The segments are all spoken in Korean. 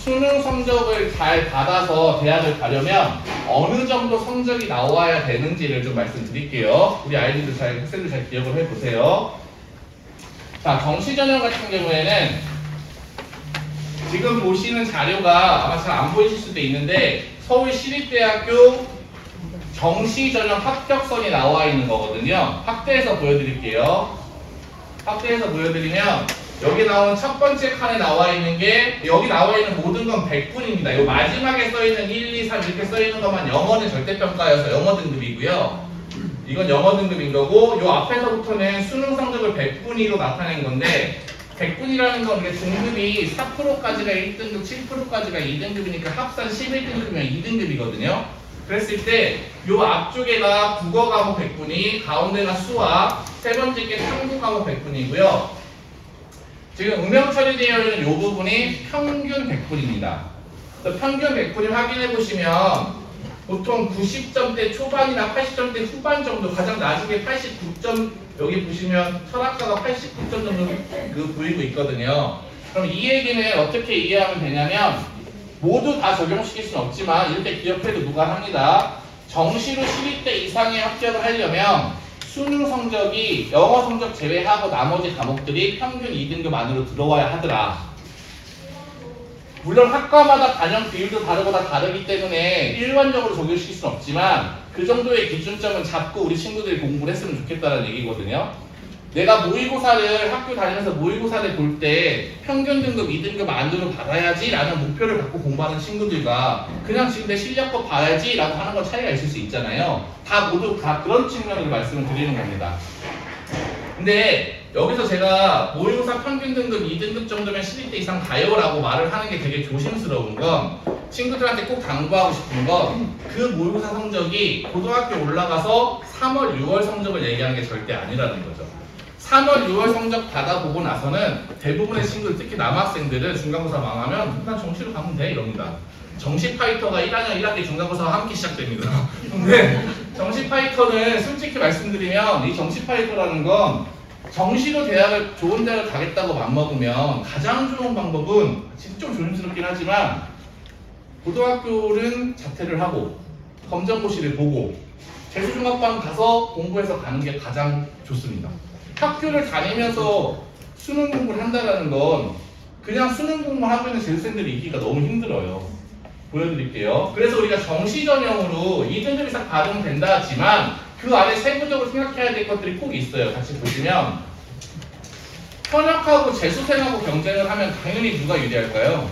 수능 성적을 잘 받아서 대학을 가려면 어느 정도 성적이 나와야 되는지를 좀 말씀드릴게요. 우리 아이들도 학생들 잘 기억을 해보세요. 자, 정시전형 같은 경우에는 지금 보시는 자료가 아마 잘 안 보이실 수도 있는데 서울시립대학교 정시전형 합격선이 나와 있는 거거든요. 확대해서 보여드릴게요. 확대해서 보여드리면 여기 나오는 첫 번째 칸에 나와 있는 게 여기 나와 있는 모든 건 100분입니다. 이 마지막에 써 있는 1, 2, 3 이렇게 써 있는 것만 영어는 절대평가여서 영어 등급이고요. 이건 영어 등급인 거고 요 앞에서부터는 수능 성적을 100분위로 나타낸 건데 100분이라는 건 우리가 등급이 4%까지가 1등급, 7%까지가 2등급이니까 합산 11등급이면 2등급이거든요. 그랬을 때 요 앞쪽에가 국어 과목 100분위, 가운데가 수학, 세 번째 게 탐구 과목 100분이고요. 지금 음영 처리되어 있는 요 부분이 평균 100분입니다. 평균 100분을 확인해 보시면 보통 90점대 초반이나 80점대 후반 정도, 가장 나중에 89점, 여기 보시면 철학과가 89점 정도 보이고 있거든요. 그럼 이 얘기는 어떻게 이해하면 되냐면 모두 다 적용시킬 수는 없지만 이렇게 기억해도 무관합니다. 정시로 시립대 이상의 합격을 하려면 수능 성적이 영어 성적 제외하고 나머지 과목들이 평균 2등급 안으로 들어와야 하더라. 물론 학과마다 반영 비율도 다르거나 다르기 때문에 일반적으로 적용시킬 수는 없지만 그 정도의 기준점은 잡고 우리 친구들이 공부를 했으면 좋겠다는 얘기거든요. 내가 모의고사를 학교 다니면서 모의고사를 볼 때 평균 등급 2등급 안으로 받아야지 라는 목표를 갖고 공부하는 친구들과 그냥 지금 내 실력껏 봐야지 라고 하는 건 차이가 있을 수 있잖아요. 모두 다 그런 측면으로 말씀을 드리는 겁니다. 근데 여기서 제가 모의고사 평균 등급 2등급 정도면 시립대 이상 가요 라고 말을 하는 게 되게 조심스러운 건 친구들한테 꼭 당부하고 싶은 건 그 모의고사 성적이 고등학교 올라가서 3월, 6월 성적을 얘기하는 게 절대 아니라는 거죠. 3월, 6월 성적 받아보고 나서는 대부분의 친구들, 특히 남학생들은 중간고사 망하면 난 정시로 가면 돼 이럽니다. 정시 파이터가 1학년 1학기 중간고사와 함께 시작됩니다. 근데 정시 파이터는 솔직히 말씀드리면 이 정시 파이터라는 건 정시로 좋은 대학을 가겠다고 맘먹으면 가장 좋은 방법은 진짜 좀 조심스럽긴 하지만 고등학교는 자퇴를 하고 검정고시를 보고 재수중학반 가서 공부해서 가는 게 가장 좋습니다. 학교를 다니면서 수능 공부를 한다는 건 그냥 수능 공부를 하고 있는 재수생들이 있기가 너무 힘들어요. 보여드릴게요. 그래서 우리가 정시 전형으로 2등급 이상 받으면 된다 하지만 그 안에 세부적으로 생각해야 될 것들이 꼭 있어요. 같이 보시면 현역하고 재수생하고 경쟁을 하면 당연히 누가 유리할까요?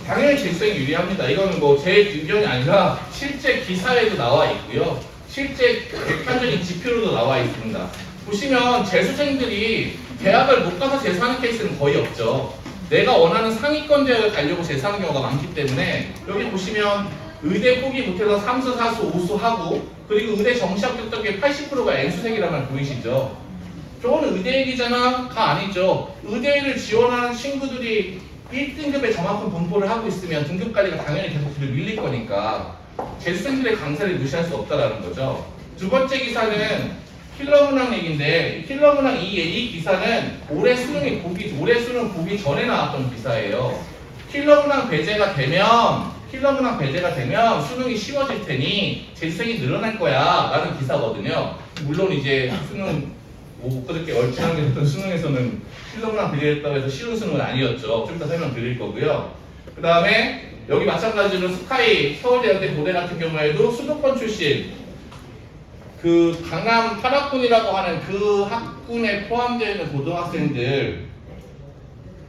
당연히 재수생이 유리합니다. 이거는 뭐 제 의견이 아니라 실제 기사에도 나와 있고요. 실제 객관적인 지표로도 나와 있습니다. 보시면 재수생들이 대학을 못 가서 재수하는 케이스는 거의 없죠. 내가 원하는 상위권 대학을 가려고 재수하는 경우가 많기 때문에 여기 보시면 의대 포기 못해서 3수, 4수, 5수 하고 그리고 의대 정시 합격자의 80%가 N수생이라는 말 보이시죠? 저거는 의대 얘기잖아?가 아니죠. 의대를 지원하는 친구들이 1등급의 정확한 분포를 하고 있으면 등급 관리가 당연히 계속 뒤로 밀릴 거니까 재수생들의 강세를 무시할 수 없다라는 거죠. 두 번째 기사는 킬러 문항 얘기인데 킬러 문항 이 기사는 올해 수능 보기 전에 나왔던 기사예요. 킬러 문항 배제가 되면 수능이 쉬워질 테니 재수생이 늘어날 거야 라는 기사거든요. 물론 이제 수능 그저께 얼짱하게 했던 수능에서는 킬러 문항 배제했다고 해서 쉬운 수능은 아니었죠. 좀 이따 설명드릴 거고요. 그 다음에 여기 마찬가지로 스카이 서울대학교 고대 같은 경우에도 수도권 출신 그 강남 8학군이라고 하는 그 학군에 포함되어 있는 고등학생들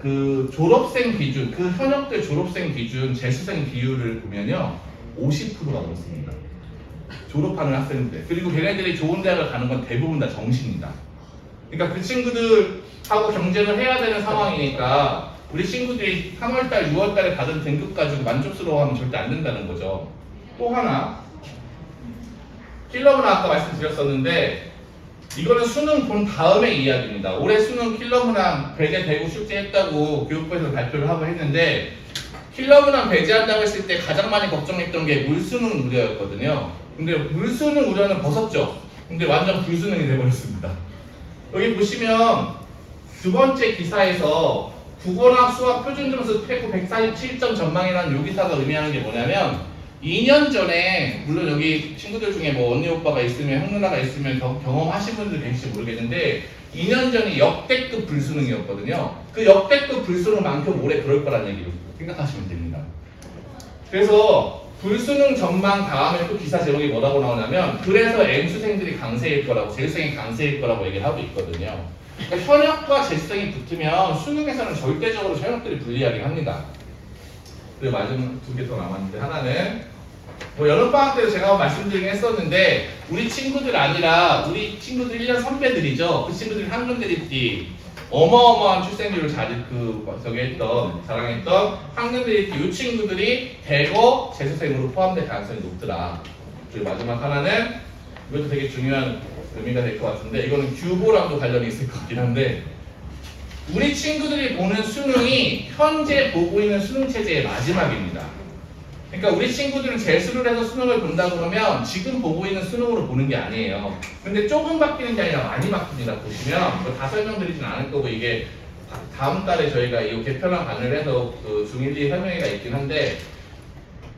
그 졸업생 기준, 그 현역들 졸업생 기준 재수생 비율을 보면요 50%가 넘습니다. 졸업하는 학생들. 그리고 걔네들이 좋은 대학을 가는 건 대부분 다 정시입니다. 그러니까 그 친구들하고 경쟁을 해야 되는 상황이니까 우리 친구들이 3월달, 6월달에 받은 등급 가지고 만족스러워하면 절대 안 된다는 거죠. 또 하나 킬러 문항 아까 말씀드렸었는데 이거는 수능 본 다음의 이야기입니다. 올해 수능 킬러 문항 배제되고 출제했다고 교육부에서 발표를 하고 했는데 킬러 문항 배제한다고 했을 때 가장 많이 걱정했던 게 물수능 우려였거든요. 근데 물수능 우려는 벗었죠. 근데 완전 불수능이 돼버렸습니다. 여기 보시면 두 번째 기사에서 국어나 수학 표준 점수 빼고 147점 전망이라는 요 기사가 의미하는 게 뭐냐면 2년 전에 물론 여기 친구들 중에 뭐 언니 오빠가 있으면 형 누나가 있으면 경험하신 분들 계실지 모르겠는데 2년 전이 역대급 불수능이었거든요. 그 역대급 불수능만큼 올해 그럴 거라는 얘기로 생각하시면 됩니다. 그래서 불수능 전망 다음에 또 기사 제목이 뭐라고 나오냐면 그래서 M수생들이 강세일 거라고 재수생이 강세일 거라고 얘기를 하고 있거든요. 그러니까 현역과 재수생이 붙으면 수능에서는 절대적으로 현역들이 불리하긴 합니다. 그리고 마지막 2개 더 남았는데 하나는 뭐 여름방학 때도 제가 말씀드리긴 했었는데 우리 친구들 아니라 우리 친구들 1년 선배들이죠. 그 친구들이 학년대립 어마어마한 출생률을 자랑했던 학년대립 이 친구들이 대거 재수생으로 포함될 가능성이 높더라. 그리고 마지막 하나는 이것도 되게 중요한 의미가 될 것 같은데 이거는 규보랑도 관련이 있을 것 같긴 한데 우리 친구들이 보는 수능이 현재 보고 있는 수능 체제의 마지막입니다. 그러니까 우리 친구들은 재수를 해서 수능을 본다 그러면 지금 보고 있는 수능으로 보는 게 아니에요. 근데 조금 바뀌는 게 아니라 많이 바뀝니다. 보시면 다 설명드리진 않을 거고 이게 다음 달에 저희가 이 개편안 관련을 해서 그 중1, 2 설명회가 있긴 한데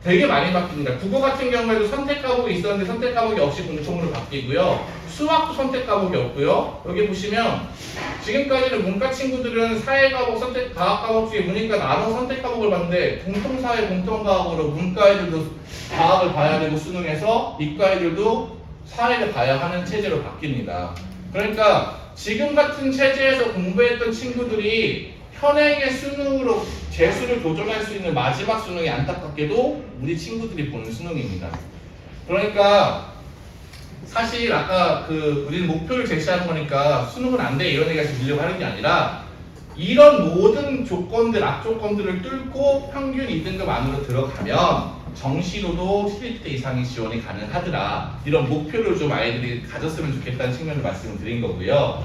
되게 많이 바뀝니다. 국어 같은 경우에도 선택 과목이 있었는데 선택 과목이 없이 공통으로 바뀌고요. 수학도 선택 과목이 없고요. 여기 보시면 지금까지는 문과 친구들은 사회 과목, 선택 과학 과목 중에 문이과 나눠 선택 과목을 봤는데 공통사회, 공통과학으로 문과 애들도 과학을 봐야 되고 수능에서 이과 애들도 사회를 봐야 하는 체제로 바뀝니다. 그러니까 지금 같은 체제에서 공부했던 친구들이 현행의 수능으로 재수를 도전할 수 있는 마지막 수능이 안타깝게도 우리 친구들이 보는 수능입니다. 그러니까 사실 아까 우리는 목표를 제시하는 거니까 수능은 안 돼 이런 얘기가 들리려고 하는 게 아니라 이런 모든 조건들, 악조건들을 뚫고 평균 2등급 안으로 들어가면 정시로도 11대 이상의 지원이 가능하더라. 이런 목표를 좀 아이들이 가졌으면 좋겠다는 측면을 말씀을 드린 거고요.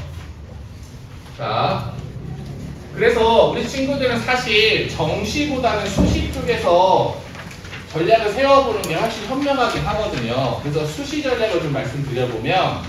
자, 그래서 우리 친구들은 사실 정시보다는 수시 쪽에서 전략을 세워보는 게 훨씬 현명하긴 하거든요. 그래서 수시 전략을 좀 말씀드려보면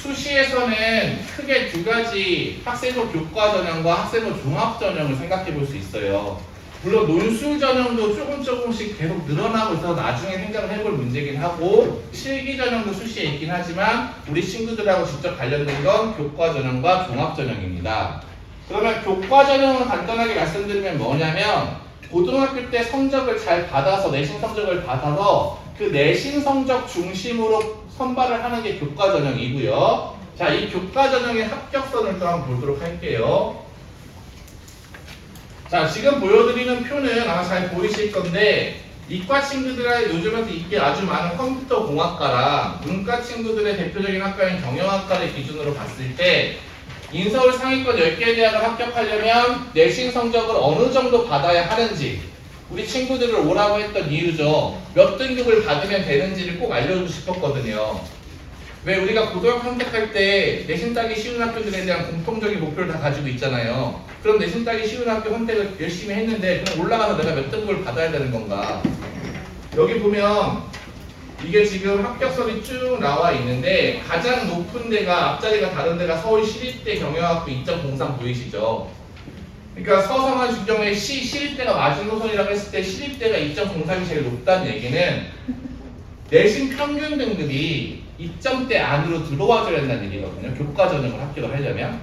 수시에서는 크게 두 가지 학생부 교과 전형과 학생부 종합 전형을 생각해 볼 수 있어요. 물론 논술 전형도 조금씩 계속 늘어나고 있어서 나중에 생각을 해볼 문제긴 하고 실기 전형도 수시에 있긴 하지만 우리 친구들하고 직접 관련된 건 교과 전형과 종합 전형입니다. 그러면 교과 전형을 간단하게 말씀드리면 뭐냐면 고등학교 때 성적을 잘 받아서 내신 성적을 받아서 그 내신 성적 중심으로 선발을 하는 게 교과 전형이고요. 자, 이 교과 전형의 합격선을 또 한번 보도록 할게요. 자, 지금 보여드리는 표는 아마 잘 보이실 건데 이과 친구들의 요즘에 인기 아주 많은 컴퓨터 공학과랑 문과 친구들의 대표적인 학과인 경영학과를 기준으로 봤을 때 인서울 상위권 10개 대학을 합격하려면 내신 성적을 어느 정도 받아야 하는지 우리 친구들을 오라고 했던 이유죠. 몇 등급을 받으면 되는지를 꼭 알려주고 싶었거든요. 왜 우리가 고등학교 선택할 때 내신 따기 쉬운 학교들에 대한 공통적인 목표를 다 가지고 있잖아요. 그럼 내신 따기 쉬운 학교 선택을 열심히 했는데 그럼 올라가서 내가 몇 등급을 받아야 되는 건가? 여기 보면 이게 지금 합격선이 쭉 나와 있는데 가장 높은 데가 앞자리가 다른 데가 서울 시립대 경영학부 2.03 보이시죠? 그러니까 서성한 주경의 시립대가 마지노선이라고 했을 때 시립대가 2.03이 제일 높다는 얘기는 내신 평균 등급이 2점대 안으로 들어와줘야 된다는 얘기거든요. 교과 전형을 합격을 하려면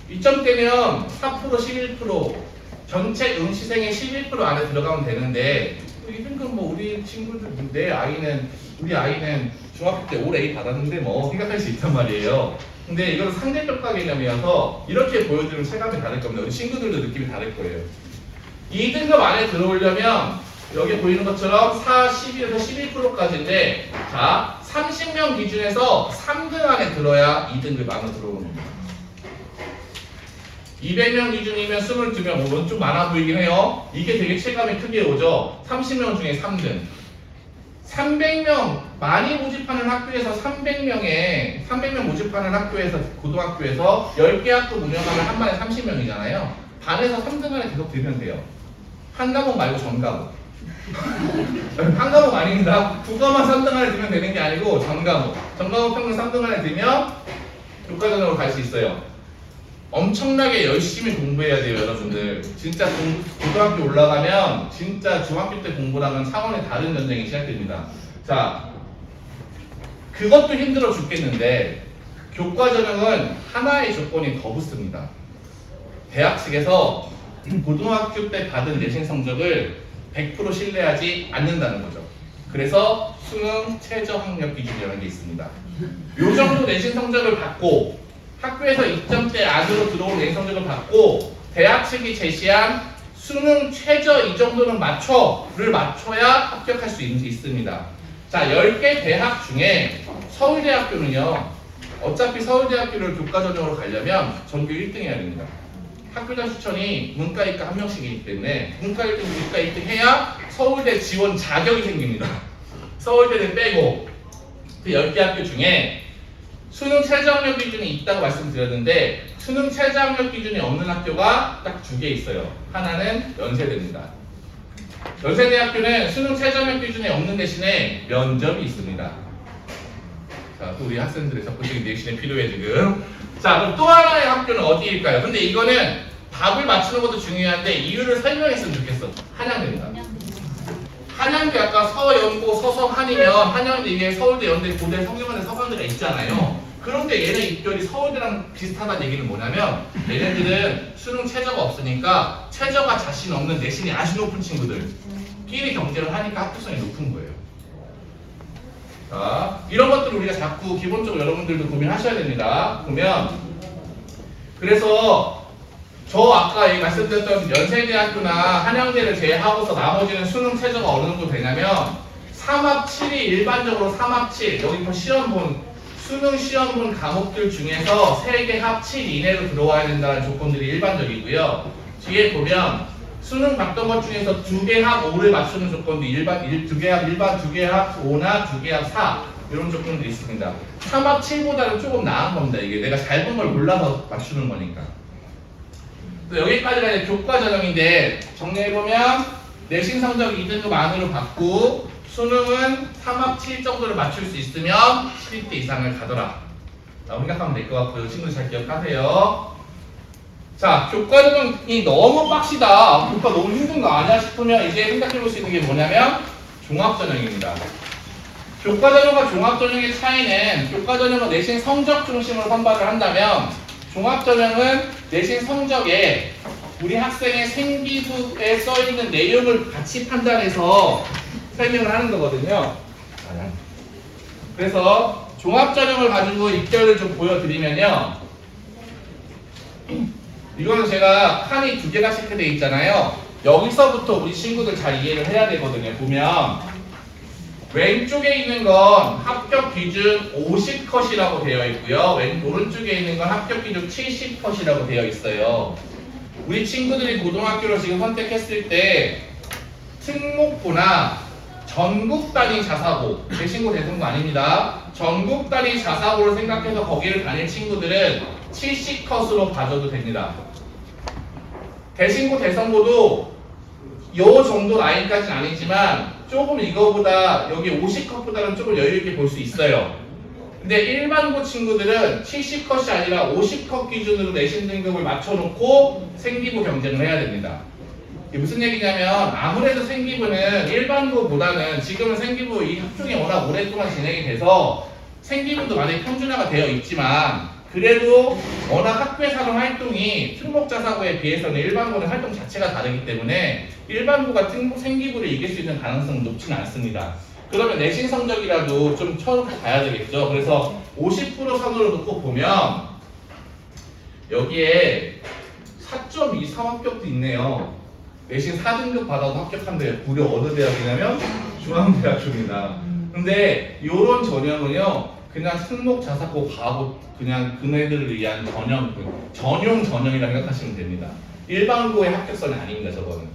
2점대면 4%, 11% 전체 응시생의 11% 안에 들어가면 되는데 2등급 뭐 우리 친구들 우리 아이는 중학교 때 올 A 받았는데 뭐 생각할 수 있단 말이에요. 근데 이건 상대평가 개념이어서 이렇게 보여드리면 체감이 다를 겁니다. 우리 친구들도 느낌이 다를 거예요. 2등급 안에 들어오려면 여기 보이는 것처럼 4, 12에서 12%까지인데 자 30명 기준에서 3등 안에 들어야 2등급 안으로 들어오는 겁니다. 200명 기준이면 22명, 오늘 좀 많아 보이긴 해요. 이게 되게 체감이 크게 오죠. 30명 중에 3등. 300명 많이 모집하는 학교에서 300명 모집하는 학교에서 고등학교에서 10개 학교 운영하면 한 반에 30명이잖아요. 반에서 3등 안에 계속 들면 돼요. 한 과목 말고 전 과목. 한 과목 아닙니다. 국어만 3등 안에 들면 되는 게 아니고 전 과목. 전 과목 평균 3등 안에 들면 교과 전형으로 갈 수 있어요. 엄청나게 열심히 공부해야 돼요, 여러분들. 진짜 고등학교 올라가면 진짜 중학교 때 공부랑은 차원의 다른 전쟁이 시작됩니다. 자, 그것도 힘들어 죽겠는데 교과 전형은 하나의 조건이 더 붙습니다. 대학 측에서 고등학교 때 받은 내신 성적을 100% 신뢰하지 않는다는 거죠. 그래서 수능 최저 학력 기준이라는 게 있습니다. 요 정도 내신 성적을 받고 학교에서 2점대 안으로 들어온 내신 성적을 받고 대학 측이 제시한 수능 최저 이 정도는 맞춰를 맞춰야 합격할 수 있습니다. 자, 10개 대학 중에 서울대학교는요, 어차피 서울대학교를 교과 전형으로 가려면 전교 1등 해야 됩니다. 학교장 추천이 문과, 이과 한 명씩이기 때문에 문과 1등, 이과 1등 해야 서울대 지원 자격이 생깁니다. 서울대는 빼고 그 10개 학교 중에 수능 최저 학력 기준이 있다고 말씀드렸는데 수능 최저 학력 기준이 없는 학교가 딱 2개 있어요. 하나는 연세대입니다. 연세대학교는 수능 최저 학력 기준이 없는 대신에 면접이 있습니다. 자, 또 우리 학생들의 적극적인 리액션이 필요해 지금. 자, 그럼 또 하나의 학교는 어디일까요? 근데 이거는 답을 맞추는 것도 중요한데 이유를 설명했으면 좋겠어. 한양대입니다. 한양대 아까 서연고 서성한이면 한양대 이게 서울대, 연대, 고대, 성균관대, 서강대가 있잖아요. 그런데 얘네 입결이 서울대랑 비슷하다는 얘기는 뭐냐면 얘네들은 수능 최저가 없으니까 최저가 자신 없는 내신이 아주 높은 친구들끼리 경쟁을 하니까 합격성이 높은 거예요. 자, 이런 것들을 우리가 자꾸 기본적으로 여러분들도 고민하셔야 됩니다. 보면 그래서 저 아까 말씀드렸던 연세대학교나 한양대를 제외하고서 나머지는 수능 최저가 어느 정도 되냐면 3합 7이 일반적으로 3합 7 여기 뭐 시험 본 수능 시험 본 과목들 중에서 3개 합 7 이내로 들어와야 된다는 조건들이 일반적이고요. 뒤에 보면 수능 봤던 것 중에서 2개 합 5를 맞추는 조건도 2개 합 일반, 2개 합 5나 2개 합 4 이런 조건들이 있습니다. 3합 7보다는 조금 나은 겁니다. 이게 내가 잘 본 걸 몰라서 맞추는 거니까. 여기까지가 이제 교과 전형인데 정리해보면 내신 성적 2등급 안으로 받고 수능은 3합 7 정도를 맞출 수 있으면 7대 이상을 가더라. 생각하면 될 것 같고요. 친구들 잘 기억하세요. 자, 교과 전형이 너무 빡시다. 교과 너무 힘든 거 아니야 싶으면 이제 생각해볼 수 있는 게 뭐냐면 종합 전형입니다. 교과 전형과 종합 전형의 차이는 교과 전형은 내신 성적 중심으로 선발을 한다면 종합 전형은 내신 성적에 우리 학생의 생기부에 써있는 내용을 같이 판단해서 설명을 하는 거거든요. 그래서 종합 전형을 가지고 입결을 좀 보여드리면요. 이거는 제가 칸이 2개가 체크되어 있잖아요. 여기서부터 우리 친구들 잘 이해를 해야 되거든요. 보면 왼쪽에 있는 건 합격 기준 50컷이라고 되어 있고요. 오른쪽에 있는 건 합격 기준 70컷이라고 되어 있어요. 우리 친구들이 고등학교를 지금 선택했을 때 특목고나 전국 단위 자사고, 제 친구 대성고 아닙니다. 전국 단위 자사고를 생각해서 거기를 다닐 친구들은 70컷으로 봐줘도 됩니다. 대신고 대성고도 요 정도 라인까지는 아니지만 조금 이거보다 여기 50컷보다는 조금 여유있게 볼 수 있어요. 근데 일반고 친구들은 70컷이 아니라 50컷 기준으로 내신 등급을 맞춰놓고 생기부 경쟁을 해야 됩니다. 이게 무슨 얘기냐면 아무래도 생기부는 일반고보다는 지금은 생기부 이 학종이 워낙 오랫동안 진행이 돼서 생기부도 많이 평준화가 되어 있지만 그래도 워낙 학교에서 하는 활동이 특목자사고에 비해서는 일반고는 활동 자체가 다르기 때문에 일반고가 생기부를 이길 수 있는 가능성은 높지는 않습니다. 그러면 내신 성적이라도 좀 쳐놓고 가야 되겠죠. 그래서 50% 선으로 놓고 보면 여기에 4.23 합격도 있네요. 내신 4등급 받아도 합격한대요. 무려 어느 대학이냐면 중앙대학교입니다. 근데 이런 전형은요 그냥 특목자사고 가고 그냥 그네들을 위한 전용 전형이라고 생각하시면 됩니다. 일반고의 합격선이 아닙니다. 저거는.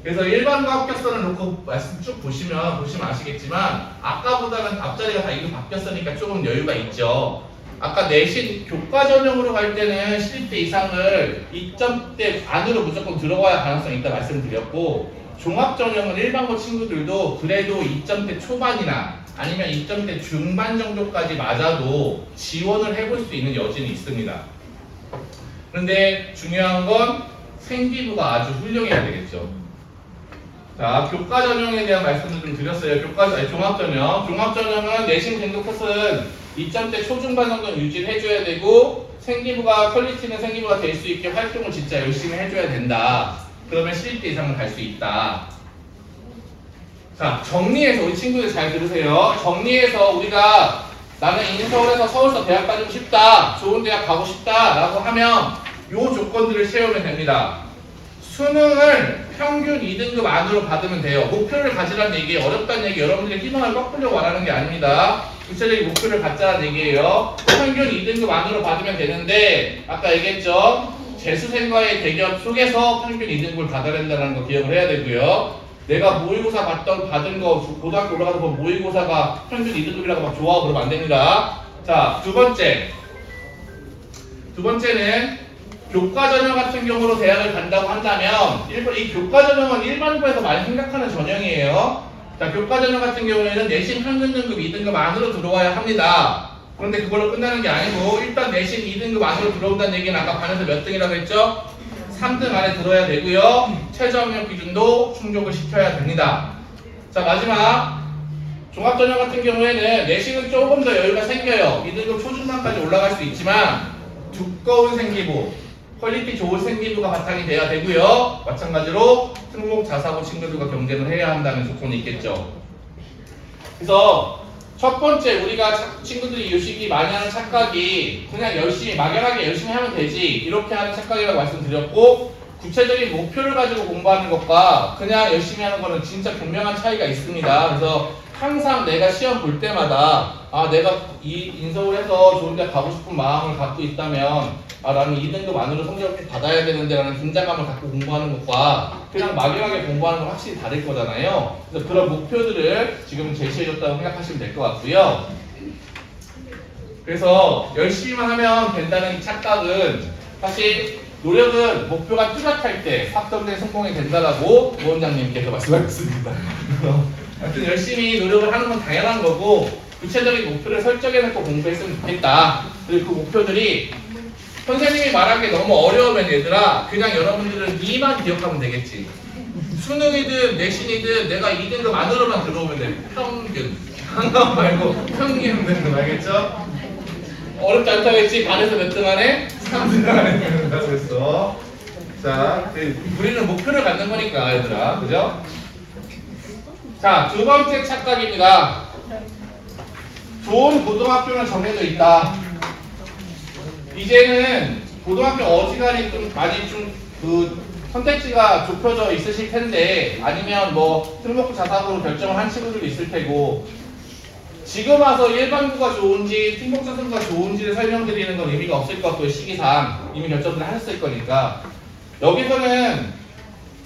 그래서 일반고 합격선을 놓고 말씀 쭉 보시면 아시겠지만 아까보다는 앞자리가 다 이거 바뀌었으니까 조금 여유가 있죠. 아까 내신 교과 전형으로 갈 때는 10대 이상을 2점대 안으로 무조건 들어가야 가능성이 있다 말씀드렸고 종합 전형은 일반고 친구들도 그래도 2점대 초반이나 아니면 2점대 중반 정도까지 맞아도 지원을 해볼 수 있는 여지는 있습니다. 그런데 중요한 건 생기부가 아주 훌륭해야 되겠죠. 자, 교과 전형에 대한 말씀을 좀 드렸어요. 종합 전형. 종합 전형은 내신 등급 컷은 2점대 초중반 정도는 유지를 해줘야 되고 생기부가 퀄리티는 생기부가 될 수 있게 활동을 진짜 열심히 해줘야 된다. 그러면 11대 이상은 갈 수 있다. 자, 정리해서 우리 친구들 잘 들으세요. 정리해서 우리가 나는 인서울에서 서울서 대학 가고 싶다, 좋은 대학 가고 싶다 라고 하면 요 조건들을 채우면 됩니다. 수능을 평균 2등급 안으로 받으면 돼요. 목표를 가지라는 얘기, 어렵다는 얘기, 여러분들의 희망을 꺾으려고 말하는 게 아닙니다. 구체적인 목표를 갖자는 얘기예요. 평균 2등급 안으로 받으면 되는데 아까 얘기했죠. 재수생과의 대결 속에서 평균 2등급을 받아야 된다는 거 기억을 해야 되고요. 내가 모의고사 받은 거 고등학교 올라가서 본 모의고사가 평균 2등급이라고 막 좋아하고 그러면 안 됩니다. 자, 두 번째는 교과 전형 같은 경우로 대학을 간다고 한다면 이 교과 전형은 일반부에서 많이 생각하는 전형이에요. 자, 교과 전형 같은 경우에는 내신 평균 등급 2등급 안으로 들어와야 합니다. 그런데 그걸로 끝나는 게 아니고 일단 내신 2등급 안으로 들어온다는 얘기는 아까 반에서 몇 등이라고 했죠? 3등 안에 들어야 되고요. 최저학력 기준도 충족을 시켜야 됩니다. 자, 마지막 종합전형 같은 경우에는 내신은 조금 더 여유가 생겨요. 2등급 초중반까지 올라갈 수 있지만 두꺼운 생기부, 퀄리티 좋은 생기부가 바탕이 돼야 되고요. 마찬가지로 특목 자사고 친구들과 경쟁을 해야 한다는 조건이 있겠죠. 그래서 첫 번째 우리가 친구들이 이 시기 많이 하는 착각이 그냥 막연하게 열심히 하면 되지 이렇게 하는 착각이라고 말씀드렸고, 구체적인 목표를 가지고 공부하는 것과 그냥 열심히 하는 거는 진짜 분명한 차이가 있습니다. 그래서 항상 내가 시험 볼 때마다 내가 이 인서울에서 좋은 데 가고 싶은 마음을 갖고 있다면 나는 2등급 안으로 성적을 받아야 되는데 라는 긴장감을 갖고 공부하는 것과 그냥 막연하게 공부하는 건 확실히 다를 거잖아요. 그래서 그런 목표들을 지금 제시해줬다고 생각하시면 될 것 같고요. 그래서 열심히만 하면 된다는 이 착각은 사실 노력은 목표가 뚜렷할 때 확정된 성공이 된다라고 부원장님께서 말씀하셨습니다. 하여튼 열심히 노력을 하는 건 당연한 거고 구체적인 목표를 설정해놓고 공부했으면 좋겠다. 그리고 그 목표들이 선생님이 말하기 너무 어려우면 얘들아 그냥 여러분들은 2만 기억하면 되겠지. 수능이든 내신이든 내가 2등급 안으로만 들어오면 돼. 평균 한강 말고 평균 등급 알겠죠? 어렵지 않다고 했지? 반에서 몇 등 안에? 3등 안에 된다고 했어. 자, 우리는 목표를 갖는 거니까 얘들아 그죠? 자, 두 번째 착각입니다. 좋은 고등학교는 정해져 있다. 이제는 고등학교 어지간히 좀 많이 선택지가 좁혀져 있으실 텐데 아니면 뭐 특목고 자사고로 결정을 한 친구들도 있을 테고 지금 와서 일반부가 좋은지 특목자사고가 좋은지를 설명드리는 건 의미가 없을 것 같고요. 시기상 이미 결정을 하셨을 거니까 여기서는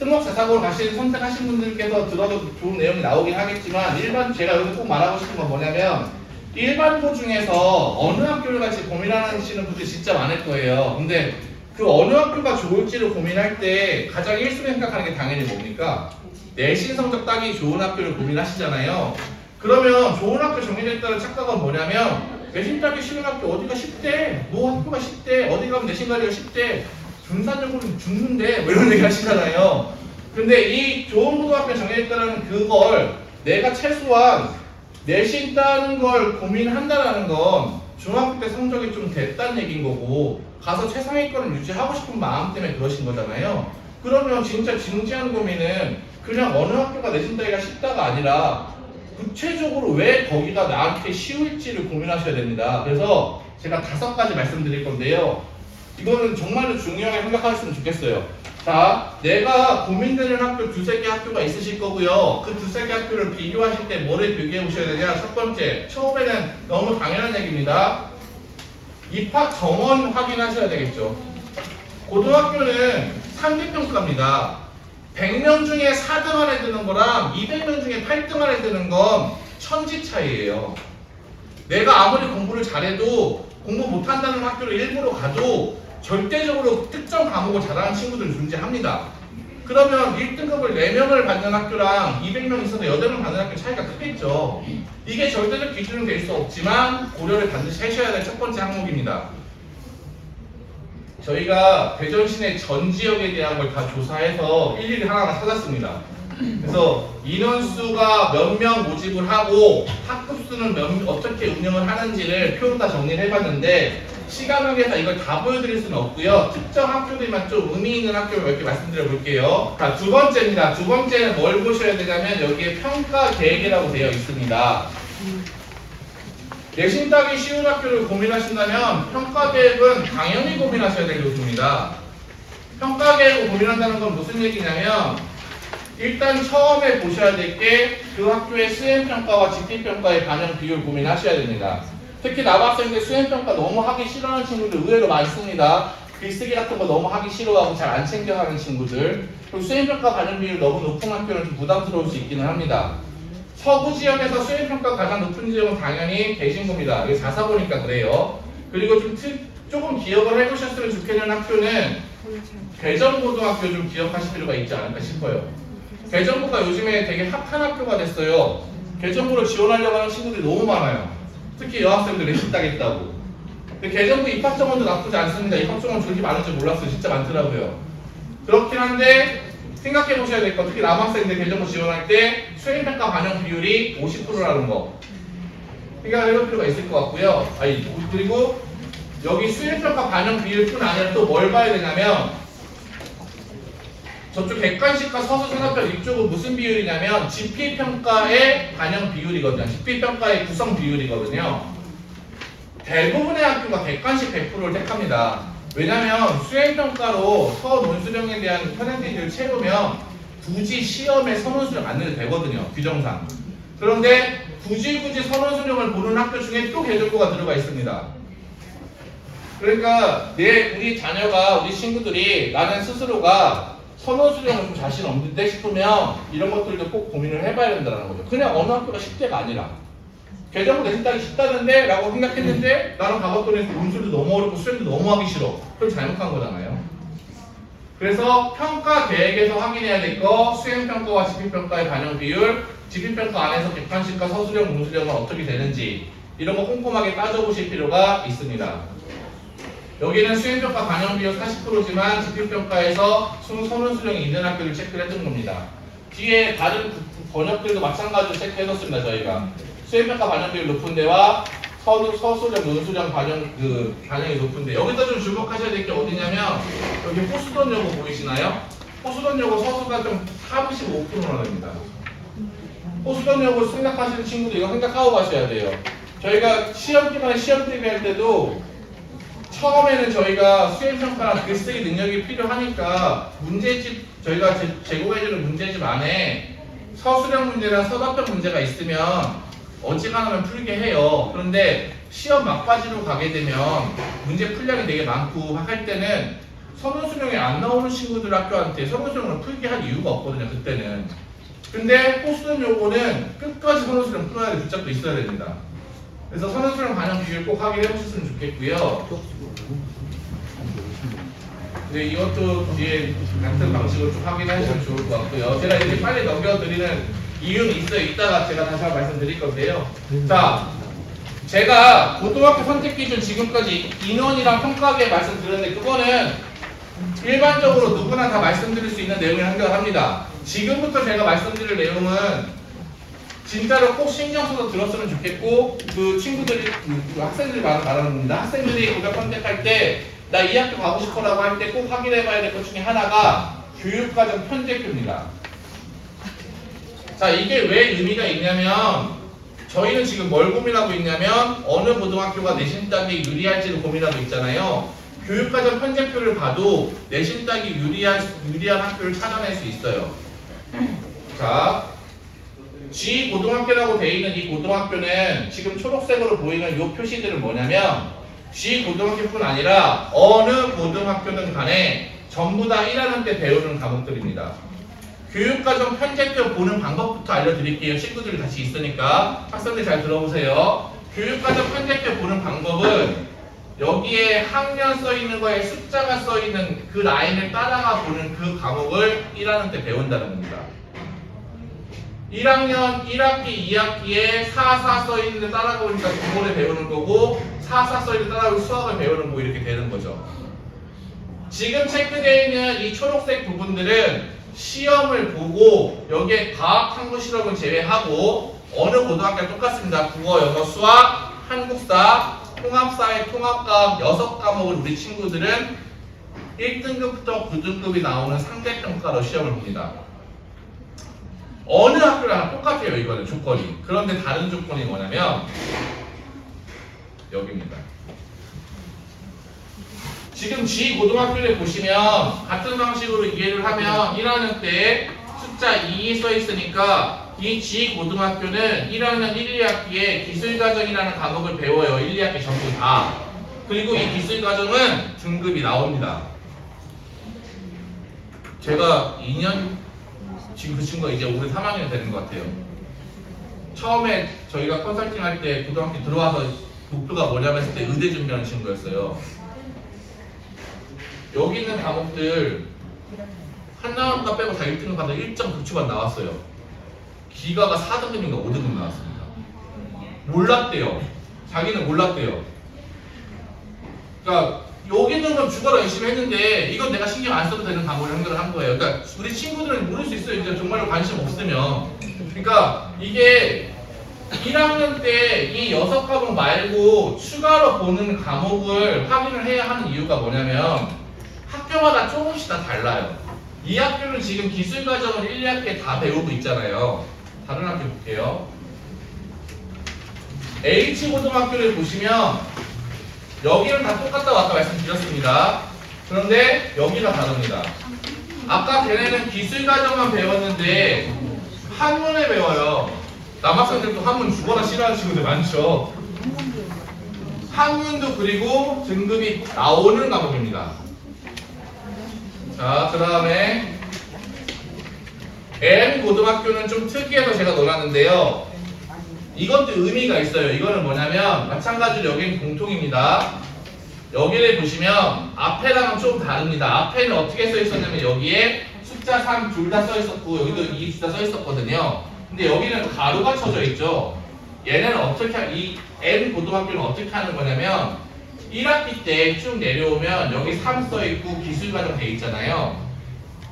특목자사고로 선택하신 분들께서 들어도 좋은 내용이 나오긴 하겠지만 제가 여기서 꼭 말하고 싶은 건 뭐냐면 일반부 중에서 어느 학교를 갈지 고민하시는 분들이 진짜 많을 거예요. 근데 그 어느 학교가 좋을지를 고민할 때 가장 1순위 생각하는 게 당연히 뭡니까? 내신 성적 따기 좋은 학교를 고민하시잖아요. 그러면 좋은 학교 정해져 있다는 착각은 뭐냐면 내신 따기 쉬운 학교 어디가 쉽대? 뭐 학교가 쉽대? 어디 가면 내신 가기가 쉽대? 분산적으로는 죽는데 뭐 이런 얘기 하시잖아요. 근데 이 좋은 고등학교 정해져 있다는 그걸 내가 최소한 내신 따는 걸 고민한다라는 건 중학교 때 성적이 좀 됐다는 얘기인 거고 가서 최상위권을 유지하고 싶은 마음 때문에 그러신 거잖아요. 그러면 진짜 진지한 고민은 그냥 어느 학교가 내신 따기가 쉽다가 아니라 구체적으로 왜 거기가 나한테 쉬울지를 고민하셔야 됩니다. 그래서 제가 5가지 말씀드릴 건데요. 이거는 정말로 중요하게 생각하셨으면 좋겠어요. 자, 내가 고민되는 학교 2-3개 학교가 있으실 거고요. 그 2-3개 학교를 비교하실 때 뭐를 비교해 보셔야 되냐? 첫 번째, 처음에는 너무 당연한 얘기입니다. 입학 정원 확인하셔야 되겠죠. 고등학교는 상대평가입니다. 100명 중에 4등 안에 드는 거랑 200명 중에 8등 안에 드는 건 천지 차이예요. 내가 아무리 공부를 잘해도 공부 못한다는 학교를 일부러 가도 절대적으로 특정 과목을 잘하는 친구들이 존재합니다. 그러면 1등급을 4명을 받는 학교랑 200명 있어서 8명 받는 학교 차이가 크겠죠. 이게 절대적 기준은 될 수 없지만 고려를 반드시 하셔야 될 첫 번째 항목입니다. 저희가 대전 시내 전 지역에 대한 걸 다 조사해서 일일이 하나하나 찾았습니다. 그래서 인원수가 몇 명 모집을 하고 학급수는 어떻게 운영을 하는지를 표로 다 정리를 해봤는데 시간 관계상 이걸 다 보여드릴 수는 없고요. 특정 학교들만 좀 의미 있는 학교를 몇 개 말씀드려 볼게요. 자, 두 번째입니다. 두 번째는 뭘 보셔야 되냐면 여기에 평가 계획이라고 되어 있습니다. 내신 따기 쉬운 학교를 고민하신다면 평가 계획은 당연히 고민하셔야 될 요소입니다. 평가 계획을 고민한다는 건 무슨 얘기냐면 일단 처음에 보셔야 될 게 그 학교의 수행평가와 집필평가의 반영 비율 고민하셔야 됩니다. 특히 남학생들 수행평가 너무 하기 싫어하는 친구들 의외로 많습니다. 글쓰기 같은 거 너무 하기 싫어하고 잘 안 챙겨하는 친구들. 그리고 수행평가 반영 비율 너무 높은 학교는 좀 부담스러울 수 있기는 합니다. 서구 지역에서 수행평가 가장 높은 지역은 당연히 대신고입니다. 이게 4사 보니까 그래요. 그리고 조금 기억을 해보셨으면 좋겠는 학교는 대전고등학교 좀 기억하실 필요가 있지 않을까 싶어요. 대전고가 요즘에 되게 핫한 학교가 됐어요. 대전고를 지원하려고 하는 친구들이 너무 많아요. 특히 여학생들 내신 따겠다고. 근데 대전고 입학 정원도 나쁘지 않습니다. 입학 정원 저렇게 많은 줄 몰랐어요. 진짜 많더라고요. 그렇긴 한데 생각해 보셔야 될 거, 특히 남학생들 대전고 지원할 때 수행평가 반영 비율이 50%라는 거 생각을 해볼 필요가 있을 것 같고요. 그리고 여기 수행평가 반영 비율뿐 아니라 또 뭘 봐야 되냐면 저쪽 객관식과 서술산업별 이쪽은 무슨 비율이냐면 집필평가의 반영 비율이거든요. 집필평가의 구성 비율이거든요. 대부분의 학교가 객관식 100%를 택합니다. 왜냐면 수행평가로 서논수령에 대한 퍼센테이지를 채우면 굳이 시험에 선원수령 안 내도 되거든요. 규정상. 그런데 굳이 선원수령을 보는 학교 중에 또 계절고가 들어가 있습니다. 그러니까 우리 자녀가, 우리 친구들이 나는 스스로가 선원수령은 좀 자신 없는데 싶으면 이런 것들도 꼭 고민을 해봐야 된다는 거죠. 그냥 어느 학교가 10대가 아니라 개정고 내신 따기 쉽다는데? 라고 생각했는데 나는 가봤더니 논술도 너무 어렵고 수행도 너무 하기 싫어. 그럼 잘못한 거잖아요. 그래서 평가 계획에서 확인해야 될 거 수행평가와 집필평가의 반영 비율, 집필평가 안에서 객관식과 서술형, 논술형은 어떻게 되는지 이런 거 꼼꼼하게 따져보실 필요가 있습니다. 여기는 수행평가 반영 비율 40%지만 집필평가에서 선원수령이 있는 학교를 체크를 해둔 겁니다. 뒤에 다른 번역들도 마찬가지로 체크해뒀습니다. 저희가 수행평가 반영 비율 높은 데와 서술형, 논술형 반영이 높은데 여기서 좀 주목하셔야 될 게 어디냐면 여기 호수돈여고 보이시나요? 호수돈여고 서수가 좀 45%나 됩니다. 호수돈여고 생각하시는 친구들 이거 생각하고 가셔야 돼요. 저희가 시험 기간에 시험 대비할 때도 처음에는 저희가 수행평가나 글쓰기 능력이 필요하니까 문제집 저희가 제공해주는 문제집 안에 서술형 문제나 서답형 문제가 있으면 어지간하면 풀게 해요. 그런데 시험 막바지로 가게 되면 문제 풀량이 되게 많고 할 때는 선원수령이 안 나오는 친구들 학교한테 선원수령을 풀게 할 이유가 없거든요. 그때는. 근데 호수돈 요거는 끝까지 선원수령 풀어야 될 붙잡고 있어야 됩니다. 그래서 선원수령 반영 비율 꼭 확인해 보셨으면 좋겠고요. 네, 이것도 뒤에 같은 방식으로 좀 확인하시면 좋을 것 같고요. 제가 이렇게 빨리 넘겨드리는 이유는 있어요. 이따가 제가 다시 한번 말씀드릴 건데요. 자, 제가 고등학교 선택 기준 지금까지 인원이랑 평가계 말씀드렸는데 그거는 일반적으로 누구나 다 말씀드릴 수 있는 내용을 한결합니다. 지금부터 제가 말씀드릴 내용은 진짜로 꼭 신경 써서 들었으면 좋겠고 그 친구들이 그 학생들이 말하는 겁니다. 학생들이 고등학교 선택할 때 나 이 학교 가고 싶어라고 할 때 꼭 확인해 봐야 될 것 중에 하나가 교육과정 편제표입니다. 자, 이게 왜 의미가 있냐면 저희는 지금 뭘 고민하고 있냐면 어느 고등학교가 내신 따기 유리할지를 고민하고 있잖아요. 교육과정 편제표를 봐도 내신 따기 유리한 학교를 찾아낼 수 있어요. 자, G 고등학교라고 되어 있는 이 고등학교는 지금 초록색으로 보이는 이 표시들은 뭐냐면 G 고등학교뿐 아니라 어느 고등학교든 간에 전부 다 1학년 때 배우는 과목들입니다. 교육과정 편제표 보는 방법부터 알려드릴게요. 친구들이 같이 있으니까 학생들 잘 들어보세요. 교육과정 편제표 보는 방법은 여기에 학년 써있는 거에 숫자가 써있는 그 라인을 따라가 보는 그 과목을 1학년 때 배운다는 겁니다. 1학년 1학기 2학기에 4 써있는 데 따라가 보니까 국어를 배우는 거고 4 써있는 데 따라가 수학을 배우는 거 이렇게 되는 거죠. 지금 체크되어 있는 이 초록색 부분들은 시험을 보고 여기에 과학 탐구 실험을 제외하고 어느 고등학교랑 똑같습니다. 국어, 영어, 수학, 한국사, 통합사회, 통합과학 6과목을 우리 친구들은 1등급부터 9등급이 나오는 상대평가로 시험을 봅니다. 어느 학교랑 똑같아요. 이거는 조건이. 그런데 다른 조건이 뭐냐면 여기입니다. 지금 G고등학교를 보시면 같은 방식으로 이해를 하면 1학년 때 숫자 2이 써 있으니까 이 G고등학교는 1학년 1, 2학기에 기술과정이라는 과목을 배워요. 1, 2학기 전부 다. 그리고 이 기술과정은 등급이 나옵니다. 제가 2년 지금 그 친구가 이제 올해 3학년 되는 것 같아요. 처음에 저희가 컨설팅 할 때 고등학교 들어와서 목표가 뭐냐면 했을 때 의대 준비하는 친구였어요. 여기 있는 과목들 한나원과 빼고 다 1등급 받아 1.9초반 나왔어요. 기가가 4등급인가 5등급 나왔습니다. 몰랐대요. 자기는 몰랐대요. 그러니까 여기는 건 죽어라 열심히 했는데 이건 내가 신경 안 써도 되는 과목을 연결을 한 거예요. 그러니까 우리 친구들은 모를 수 있어요. 이제 정말로 관심 없으면. 그러니까 이게 1학년 때 이 6과목 말고 추가로 보는 과목을 확인을 해야 하는 이유가 뭐냐면 학교마다 조금씩 다 달라요. 이 학교는 지금 기술과정을 1, 2학기에 다 배우고 있잖아요. 다른 학교 볼게요. H고등학교를 보시면 여기는 다 똑같다고 아까 말씀드렸습니다. 그런데 여기가 다릅니다. 아까 걔네는 기술과정만 배웠는데 한문을 배워요. 남학생들도 한문 죽어라 싫어하는 친구들 많죠. 한문도 그리고 등급이 나오는 과목입니다. 자, 그 다음에 M고등학교는 좀 특이해서 제가 넣어놨는데요. 이것도 의미가 있어요. 이거는 뭐냐면 마찬가지로 여기는 공통입니다. 여기를 보시면 앞에랑은 좀 다릅니다. 앞에는 어떻게 써 있었냐면 여기에 숫자 3 둘 다 써 있었고 여기도 2 둘 다 써 있었거든요. 근데 여기는 가로가 쳐져 있죠. 얘는 어떻게 이 M고등학교는 어떻게 하는 거냐면 1학기 때 쭉 내려오면 여기 3 써 있고 기술과정 돼 있잖아요.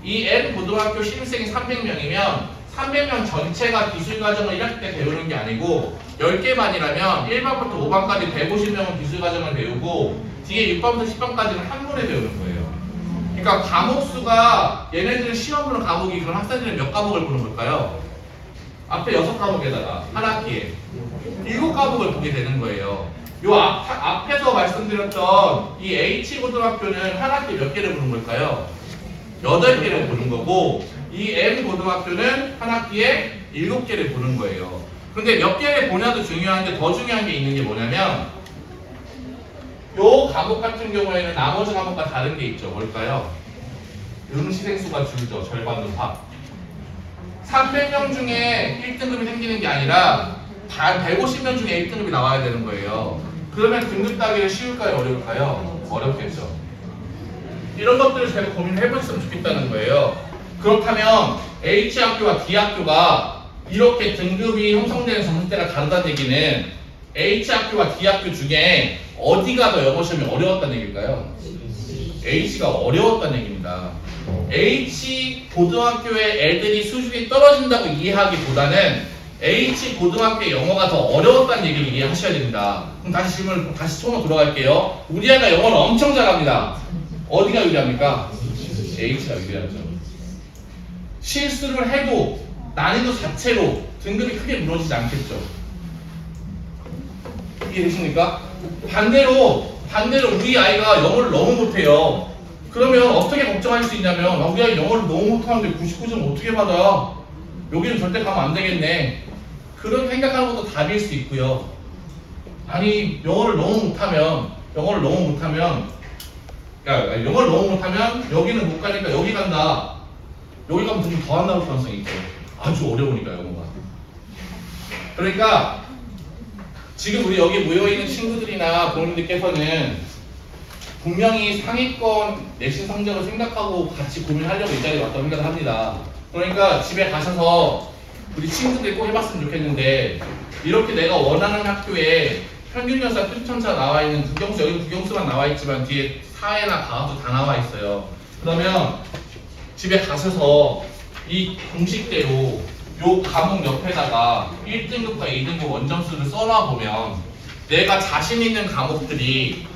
이 M고등학교 신입생이 300명이면 300명 전체가 기술과정을 1학기 때 배우는 게 아니고 10개만이라면 1반부터 5반까지 150명은 기술과정을 배우고 뒤에 6반부터 10반까지는 한문에 배우는 거예요. 그러니까 과목 수가 얘네들은 시험 보는 과목이 그럼 학생들은 몇 과목을 보는 걸까요? 앞에 6과목에다가 한 학기에 7과목을 보게 되는 거예요. 요 앞에서 말씀드렸던 이 H고등학교는 한 학기에 몇 개를 보는 걸까요? 8개를 보는 거고 이 M고등학교는 한 학기에 7개를 보는 거예요. 그런데 몇 개를 보냐도 중요한데 더 중요한 게 있는 게 뭐냐면 요 과목 같은 경우에는 나머지 과목과 다른 게 있죠. 뭘까요? 응시생수가 줄죠. 절반으로 확. 300명 중에 1등급이 생기는 게 아니라 단 150명 중에 1등급이 나와야 되는 거예요. 그러면 등급 따기가 쉬울까요? 어려울까요? 어렵겠죠. 이런 것들을 제가 고민을 해보셨으면 좋겠다는 거예요. 그렇다면 H학교와 D학교가 이렇게 등급이 형성되는 점수대가 다르다는 얘기는 H학교와 D학교 중에 어디가 더 영어 시험이 어려웠다는 얘기일까요? H가 어려웠다는 얘기입니다. H고등학교의 애들이 수준이 떨어진다고 이해하기보다는 H고등학교의 영어가 더 어려웠다는 얘기를 이해하셔야 됩니다. 그럼 다시 처음으로 돌아갈게요. 우리 아이가 영어를 엄청 잘합니다. 어디가 유리합니까? H가 유리하죠. 실수를 해도 난이도 자체로 등급이 크게 무너지지 않겠죠. 이해되십니까? 반대로 우리 아이가 영어를 너무 못해요. 그러면 어떻게 걱정할 수 있냐면 우리 아이 영어를 너무 못하는데 99점 어떻게 받아? 여기는 절대 가면 안 되겠네. 그런 생각하는 것도 답일 수 있고요. 아니 영어를 너무 못하면 여기는 못 가니까 여기 간다. 여기 가면 좀 더 안 나올 가능성이 있죠. 아주 어려우니까 영어가. 그러니까 지금 우리 여기 모여있는 친구들이나 부모님들께서는 분명히 상위권 내신 성적을 생각하고 같이 고민하려고 이 자리에 왔다고 생각을 합니다. 그러니까 집에 가셔서 우리 친구들 꼭 해봤으면 좋겠는데 이렇게 내가 원하는 학교에 평균연산, 표준천차 나와 있는 국영수, 여기 국영수만 나와 있지만 뒤에 사회나 과학도 다 나와 있어요. 그러면 집에 가셔서 이 공식대로 요 과목 옆에다가 1등급과 2등급 원점수를 써놔보면 내가 자신 있는 과목들이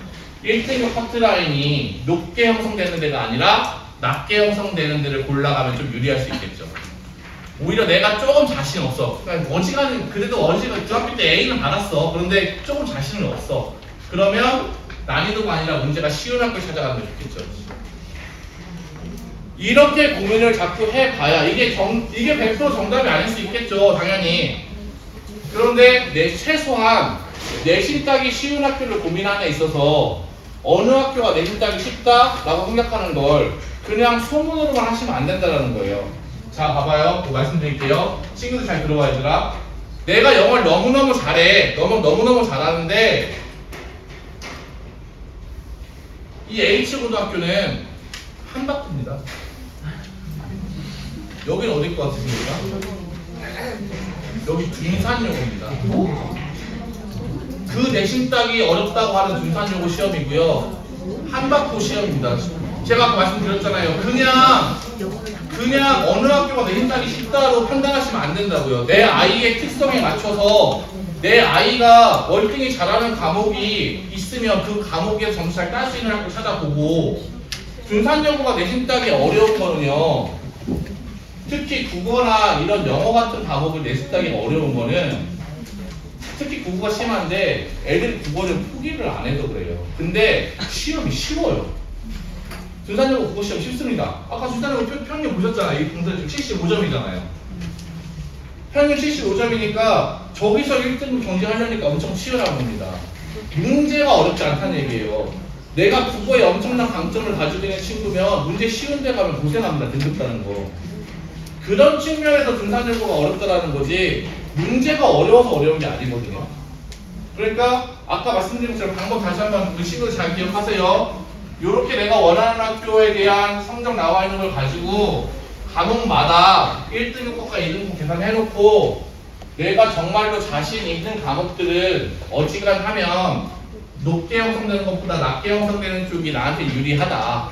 1등급 커트라인이 높게 형성되는 데가 아니라 낮게 형성되는 데를 골라가면 좀 유리할 수 있겠죠. 오히려 내가 조금 자신 없어. 그러니까 어지간히 그래도 어지간히 중학교 때 A는 받았어. 그런데 조금 자신은 없어. 그러면 난이도가 아니라 문제가 쉬운 학교 찾아가는 게 좋겠죠. 이렇게 고민을 자꾸 해봐야 이게 100% 정답이 아닐 수 있겠죠. 당연히. 그런데 최소한 내신 따기 쉬운 학교를 고민하는 데 있어서 어느 학교가 내신 따기 쉽다라고 생각하는 걸 그냥 소문으로만 하시면 안 된다는 거예요. 자, 봐봐요. 말씀드릴게요. 친구들 잘 들어봐, 얘들아. 내가 영어를 너무너무 잘해. 너무너무 잘하는데 이 H고등학교는 한바퀴입니다. 여기는 어딜 것 같으십니까? 여기 둔산여고입니다. 그 내신 따기 어렵다고 하는 둔산여고 시험이고요. 한바퀴 시험입니다. 제가 아까 말씀드렸잖아요. 그냥 어느 학교가 내신 따기 쉽다로 판단하시면 안 된다고요. 내 아이의 특성에 맞춰서 내 아이가 월등히 잘하는 과목이 있으면 그 과목에 점수 잘 딸 수 있는 학교 찾아보고 둔산여고가 내신 따기 어려운 거는요. 특히 국어나 이런 영어 같은 과목을 내신 따기 어려운 거는 특히 국어가 심한데 애들이 국어를 포기를 안 해도 그래요. 근데 시험이 쉬워요. 둔산여고 국어 시험 쉽습니다. 아까 둔산여고 평균 보셨잖아요. 이 동선 지금 75점이잖아요. 평균 75점이니까 저기서 1등급 경쟁하려니까 엄청 치열한 겁니다. 문제가 어렵지 않다는 얘기예요. 내가 국어에 엄청난 강점을 가지고 있는 친구면 문제 쉬운 데 가면 고생합니다. 등급 따는 거. 그런 측면에서 둔산여고가 어렵다라는 거지 문제가 어려워서 어려운 게 아니거든요. 그러니까 아까 말씀드린 것처럼 방법 다시 한번 그 친구들 잘 기억하세요. 이렇게 내가 원하는 학교에 대한 성적 나와 있는 걸 가지고 과목마다 1등급과 2등급 계산해놓고 내가 정말로 자신 있는 과목들은 어지간하면 높게 형성되는 것보다 낮게 형성되는 쪽이 나한테 유리하다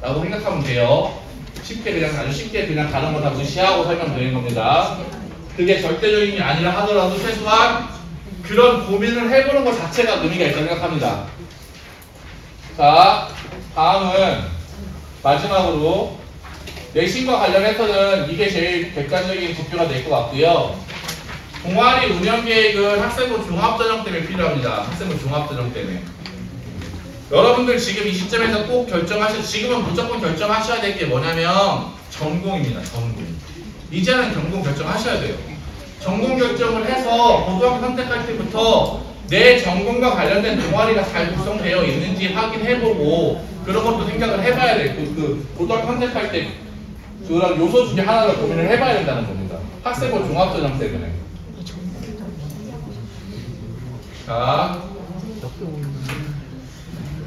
라고 생각하면 돼요. 아주 쉽게 그냥 다른 거 다 무시하고 설명드리는 겁니다. 그게 절대적인 게 아니라 하더라도 최소한 그런 고민을 해보는 것 자체가 의미가 있다고 생각합니다. 자, 다음은 마지막으로 내신과 관련해서는 이게 제일 객관적인 지표가 될 것 같고요. 동아리 운영 계획은 학생부 종합전형 때문에 필요합니다. 학생부 종합전형 때문에. 여러분들 지금 이 시점에서 꼭 지금은 무조건 결정하셔야 될 게 뭐냐면 전공입니다. 전공. 이제는 전공 결정하셔야 돼요. 전공 결정을 해서 고등학교 선택할 때부터 내 전공과 관련된 동아리가 잘 구성되어 있는지 확인해보고 그런 것도 생각을 해봐야 되고 그 고등학교 선택할 때 그런 요소 중에 하나를 고민을 해봐야 된다는 겁니다. 학생부 종합전형 때문에. 자,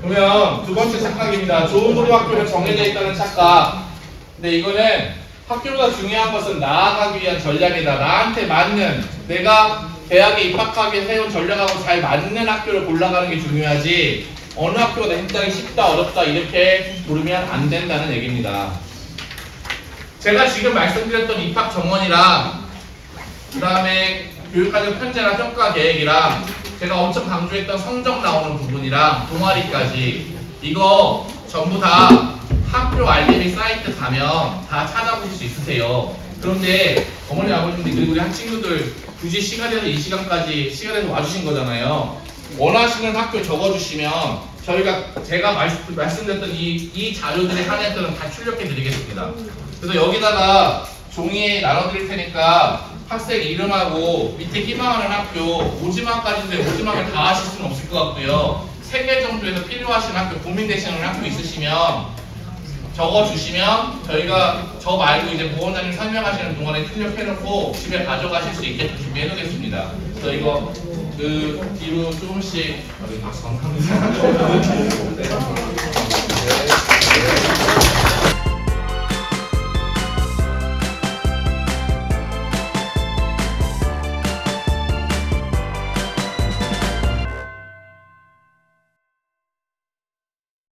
그러면 두 번째 착각입니다. 좋은 고등학교는 정해져 있다는 착각. 근데 이거는 학교보다 중요한 것은 나아가기 위한 전략이다. 나한테 맞는, 내가 대학에 입학하게 세운 전략하고 잘 맞는 학교를 골라가는 게 중요하지 어느 학교가 내 힘들기 쉽다 어렵다 이렇게 고르면 안 된다는 얘기입니다. 제가 지금 말씀드렸던 입학 정원이랑 그 다음에 교육과정 편제랑 평가 계획이랑 제가 엄청 강조했던 성적 나오는 부분이랑 동아리까지 이거 전부 다 학교 알림이 사이트 가면 다 찾아보실 수 있으세요. 그런데 어머니 아버님들 그리고 우리 한 친구들 굳이 시간에서 이 시간에서 와주신 거잖아요. 원하시는 학교 적어주시면 제가 말씀드렸던 이 자료들에 한해서는 다 출력해 드리겠습니다. 그래서 여기다가 종이에 나눠드릴 테니까 학생 이름하고 밑에 희망하는 학교 오지마까지인데 오지마를 다 하실 수는 없을 것 같고요. 3개 정도에서 필요하신 학교 고민되시는 학교 있으시면 적어주시면 저희가 저 말고 이제 보원장님 설명하시는 동안에 출력해놓고 집에 가져가실 수 있게 준비해놓겠습니다. 그래서 이거 그 뒤로 조금씩 감사합니다.